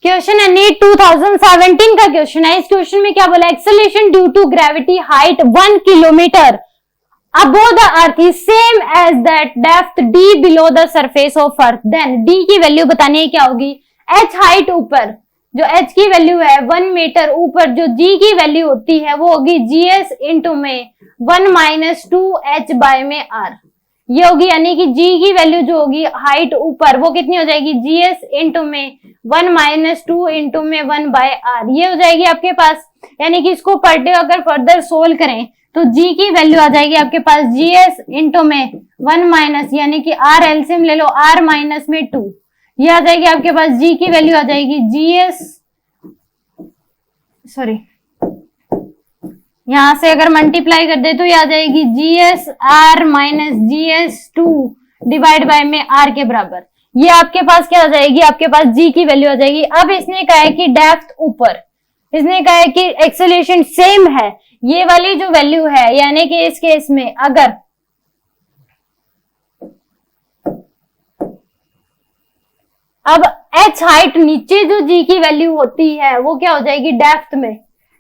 Question है NEET 2017 का question है। इस क्वेश्चन में क्या बोला, acceleration due to gravity height 1 kilometre above the earth is same as that depth d below the surface of earth, then d की value बतानी है क्या होगी। h हाइट ऊपर, जो h की वैल्यू है 1 मीटर ऊपर, जो g की वैल्यू होती है वो होगी gs इंटू में 1 माइनस 2h बाय में r, ये होगी। यानी कि g की वैल्यू जो होगी हाइट ऊपर वो कितनी हो जाएगी, gs इंटू में 1 माइनस 2 इंटू में 1 बाय r, ये हो जाएगी आपके पास। यानी कि इसको पर डे अगर फर्दर सोल्व करें तो g की वैल्यू आ जाएगी आपके पास gs इंटू में 1 माइनस, यानी कि r एलसीएम ले लो, r माइनस में 2, ये आ जाएगी आपके पास। g की वैल्यू आ जाएगी gs, सॉरी यहां से अगर मल्टीप्लाई कर दे तो ये आ जाएगी gs r minus gs 2 divide by में r के बराबर। ये आपके पास क्या आ जाएगी, आपके पास g की वैल्यू आ जाएगी। अब इसने कहा है कि डेप्थ ऊपर, इसने कहा है कि एक्सेलरेशन सेम है, ये वाली जो वैल्यू है, यानी कि इस केस में अगर अब h हाइट नीचे जो g की वैल्यू होती है वो क्या हो जाएगी, डेप्थ में,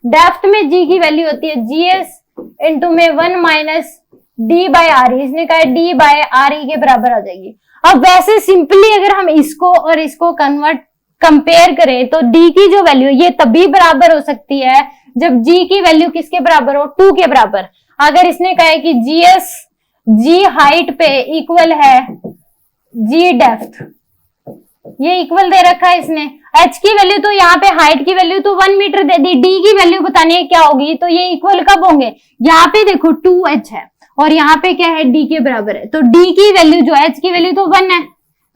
डेप्थ में g की वैल्यू होती है gs इंटू में 1 माइनस d बाय आर, इसने कहा है d बाय आर ई के बराबर आ जाएगी। अब वैसे सिंपली अगर हम इसको और इसको कंपेयर करें तो d की जो वैल्यू ये तभी बराबर हो सकती है जब g की वैल्यू किसके बराबर हो, 2 के बराबर। अगर इसने कहा है कि g हाइट पे इक्वल है g डेप्थ, ये इक्वल दे रखा है इसने। h की वैल्यू तो यहाँ पे हाइट की वैल्यू तो 1 मीटर दे दी, d की वैल्यू बतानी है क्या होगी, तो ये इक्वल कब होंगे, यहाँ पे देखो 2h है और यहाँ पे क्या है d के बराबर है, तो d की वैल्यू जो h की वैल्यू तो 1 है,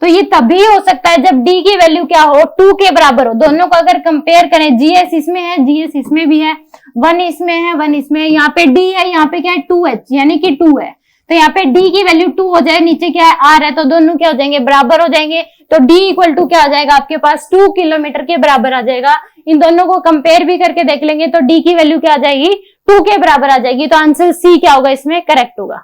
तो ये तभी हो सकता है जब d की वैल्यू क्या हो, 2 के बराबर हो। दोनों को अगर कंपेयर करें, gs इसमें है, gs इसमें भी है, 1 इसमें है, 1 इसमें है, यहाँ पे d है, यहाँ पे क्या है 2h यानी कि 2 है, तो यहाँ पे d की वैल्यू 2 हो जाए, नीचे क्या है r है, तो दोनों क्या हो जाएंगे, बराबर हो जाएंगे। तो d इक्वल टू क्या आ जाएगा आपके पास, 2 किलोमीटर के बराबर आ जाएगा। इन दोनों को कंपेयर भी करके देख लेंगे तो d की वैल्यू क्या आ जाएगी, 2 के बराबर आ जाएगी। तो आंसर सी क्या होगा, इसमें करेक्ट होगा।